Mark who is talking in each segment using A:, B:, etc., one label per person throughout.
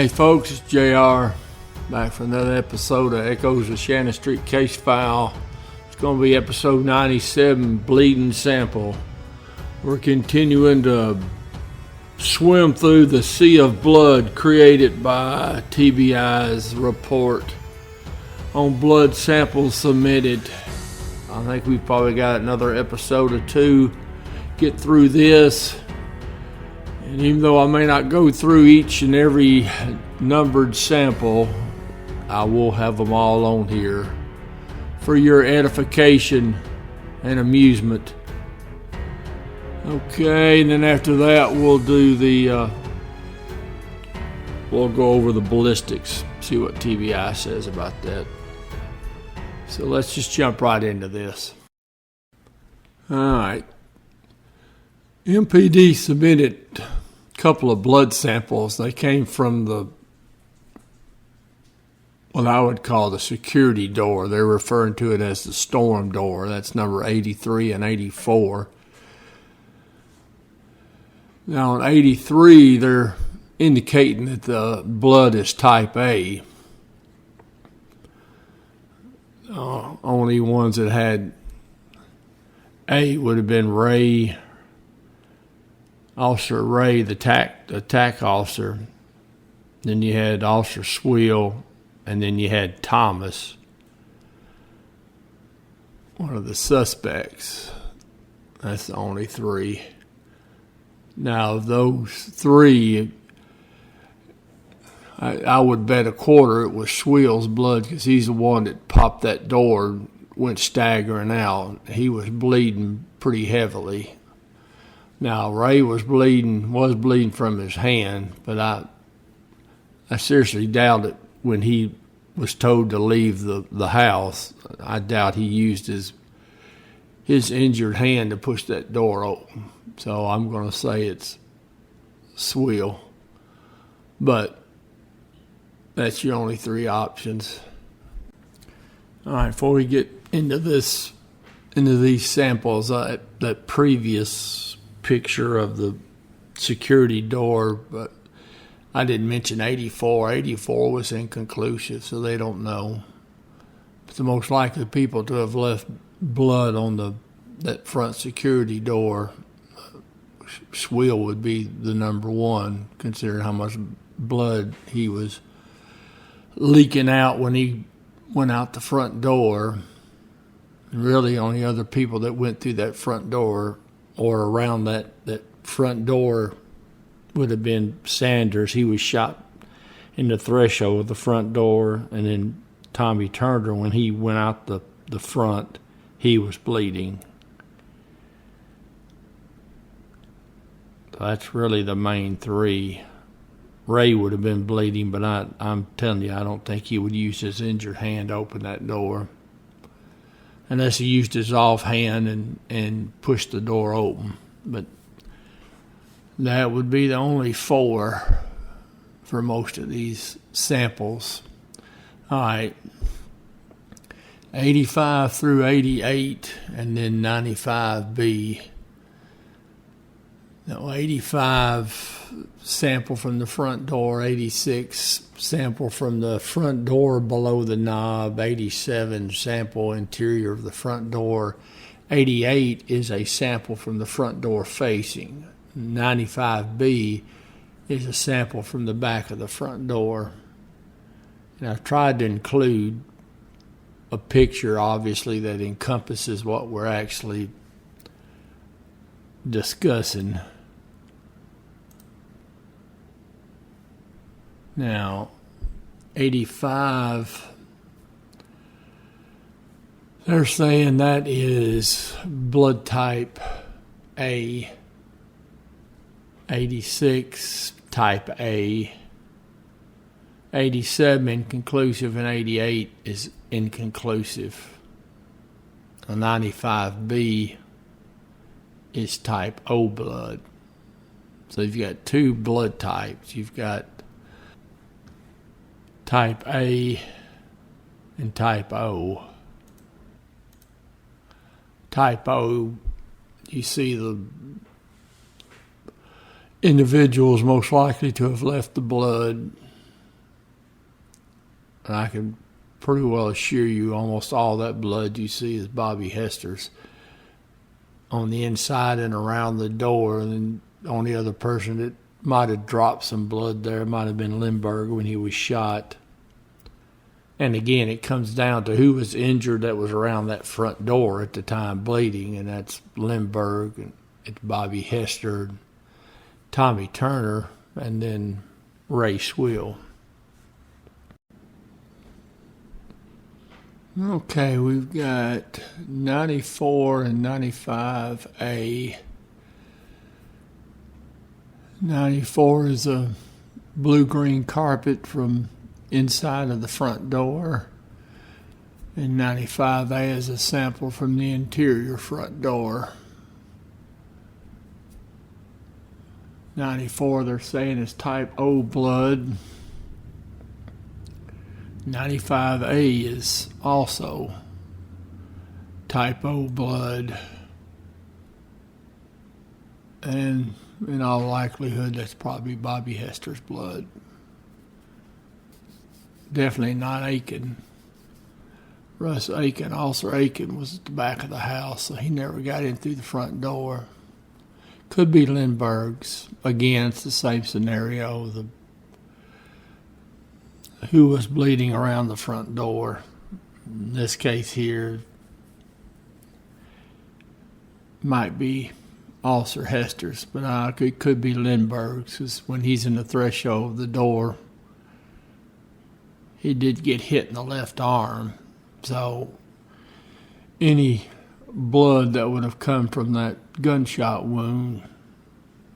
A: Hey folks, it's JR, back for another episode of Echoes of Shannon Street Case File. It's going to be episode 97, Bleeding Sample. We're continuing to swim through the sea of blood created by TBI's report on blood samples submitted. I think we've probably got another episode or two get through this. And even though I may not go through each and every numbered sample, I will have them all on here for your edification and amusement. Okay, and then after that we'll do we'll go over the ballistics, see what TBI says about that. So let's just jump right into this. Alright. MPD submitted a couple of blood samples. They came from what I would call the security door. They're referring to it as the storm door. That's number 83 and 84. Now on 83, they're indicating that the blood is type A. Only ones that had A would have been Ray, Officer Ray, the attack officer. Then you had Officer Swill, and then you had Thomas, one of the suspects. That's the only three. Now, of those three, I would bet a quarter it was Swill's blood, because he's the one that popped that door, went staggering out. He was bleeding pretty heavily. Now, Ray was bleeding from his hand, but I seriously doubt it when he was told to leave the house. I doubt he used his injured hand to push that door open. So I'm going to say it's Swill. But that's your only three options. All right, before we get into these samples, that previous picture of the security door, but I didn't mention 84. 84 was inconclusive, so they don't know. But the most likely people to have left blood on that front security door, Swill would be the number one, considering how much blood he was leaking out when he went out the front door. And really, only other people that went through that front door or around that front door would have been Sanders. He was shot in the threshold of the front door, and then Tommy Turner, when he went out the front, he was bleeding. So that's really the main three. Ray would have been bleeding, but I'm telling you, I don't think he would use his injured hand to open that door, unless he used his offhand and pushed the door open. But that would be the only four for most of these samples. All right. 85 through 88, and then 95B. Now, 85 sample from the front door, 86 sample from the front door below the knob, 87 sample interior of the front door, 88 is a sample from the front door facing, 95B is a sample from the back of the front door. And I've tried to include a picture, obviously, that encompasses what we're actually discussing. Now, 85, they're saying that is blood type A. 86, type A. 87, inconclusive, and 88 is inconclusive. A 95B is type O blood. So you've got two blood types. You've got type A and type O. Type O, you see the individuals most likely to have left the blood And I can pretty well assure you almost all that blood you see is Bobby Hester's on the inside and around the door. And then the only other person that might have dropped some blood there might have been Lindbergh when he was shot. And again, it comes down to who was injured that was around that front door at the time bleeding, and that's Lindbergh, and it's Bobby Hester, Tommy Turner, and then Ray Swill. Okay, we've got 94 and 95A. 94 is a blue-green carpet from inside of the front door, and 95A is a sample from the interior front door. 94, they're saying, is type O blood. 95A is also type O blood, and in all likelihood that's probably Bobby Hester's blood. Definitely not Aiken. Russ Aiken, Officer Aiken, was at the back of the house, so he never got in through the front door. Could be Lindbergh's. Again, it's the same scenario. Who was bleeding around the front door. In this case here, might be Officer Hester's, but it could be Lindbergh's, because when he's in the threshold of the door, he did get hit in the left arm. So any blood that would have come from that gunshot wound,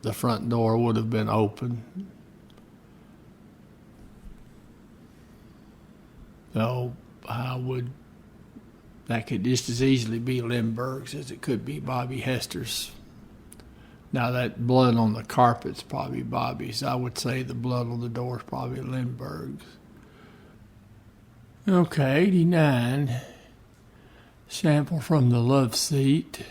A: the front door would have been open. So that could just as easily be Lindbergh's as it could be Bobby Hester's. Now that blood on the carpet's probably Bobby's. I would say the blood on the door is probably Lindbergh's. Okay, 89. Sample from the love seat.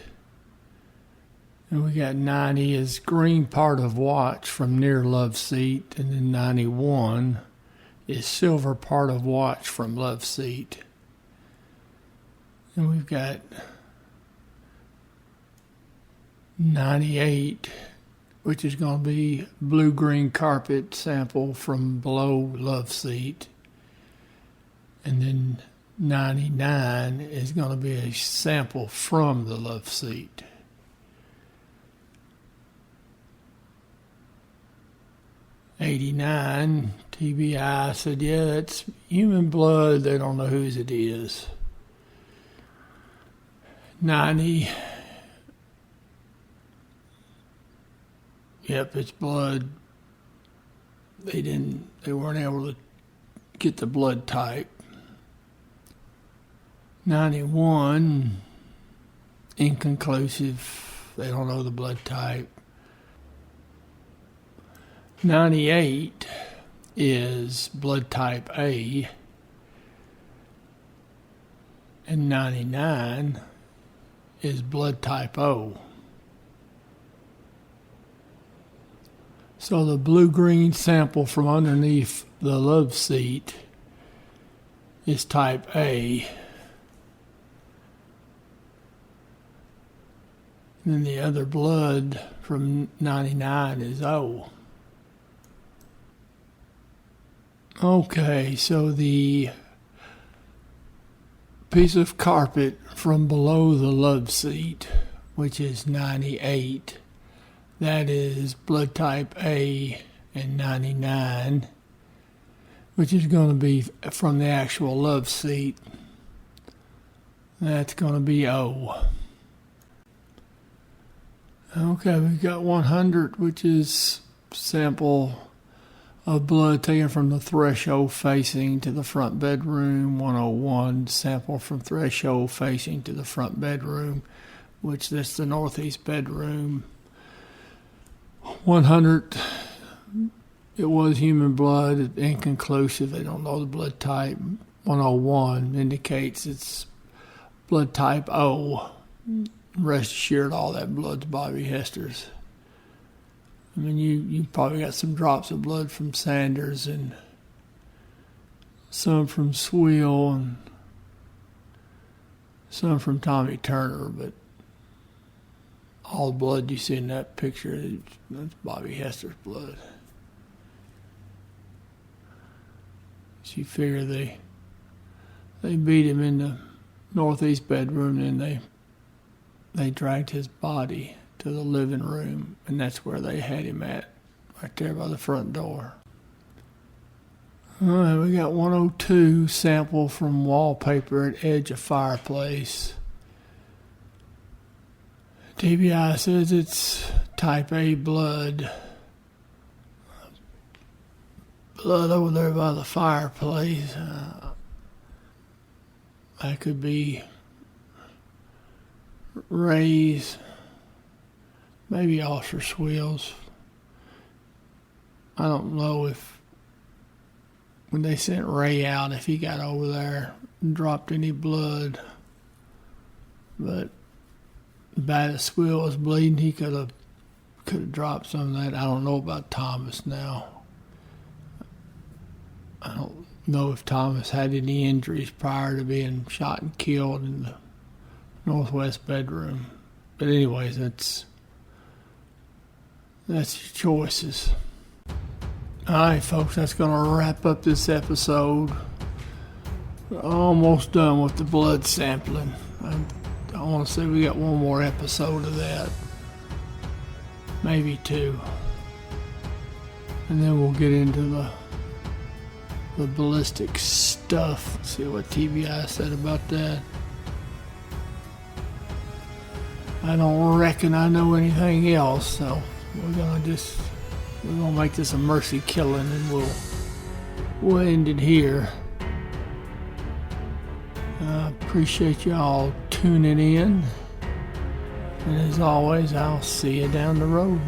A: And we got 90 is green part of watch from near love seat, and then 91 is silver part of watch from love seat. And we've got 98, which is going to be blue-green carpet sample from below love seat. And then 99 is going to be a sample from the love seat. '89, TBI said, yeah, that's human blood. They don't know whose it is. 90, yep, it's blood. They weren't able to get the blood type. 91, inconclusive. They don't know the blood type. 98 is blood type A, and 99 is blood type O. So the blue-green sample from underneath the love seat is type A. And then the other blood from 99 is O. Okay, so the piece of carpet from below the love seat, which is 98, that is blood type A, and 99, which is going to be from the actual love seat, that's going to be O. Okay, we've got 100, which is sample of blood taken from the threshold facing to the front bedroom. 101, sample from threshold facing to the front bedroom, which that's the northeast bedroom. 100, it was human blood, inconclusive. They don't know the blood type. 101 indicates it's blood type O. Rest assured, all that blood's Bobby Hester's. I mean, you probably got some drops of blood from Sanders and some from Swill and some from Tommy Turner, but all the blood you see in that picture, that's Bobby Hester's blood. So you figure they beat him in the northeast bedroom, and they dragged his body to the living room, and that's where they had him at, right there by the front door. All right, we got 102 sample from wallpaper at edge of fireplace. TBI says it's type A blood. Blood over there by the fireplace. That could be Ray's, maybe Officer Swill's. I don't know if when they sent Ray out, if he got over there and dropped any blood. But bad as Swill was bleeding, he could have dropped some of that. I don't know about Thomas now. I don't know if Thomas had any injuries prior to being shot and killed in the northwest bedroom. But anyways, that's your choices. All right, folks, that's going to wrap up this episode. We're almost done with the blood sampling. I want to say we got one more episode of that. Maybe two. And then we'll get into the ballistic stuff. See what TBI said about that. I don't reckon I know anything else, so we're gonna make this a mercy killing, and we'll end it here. I appreciate y'all tuning in, and as always, I'll see you down the road.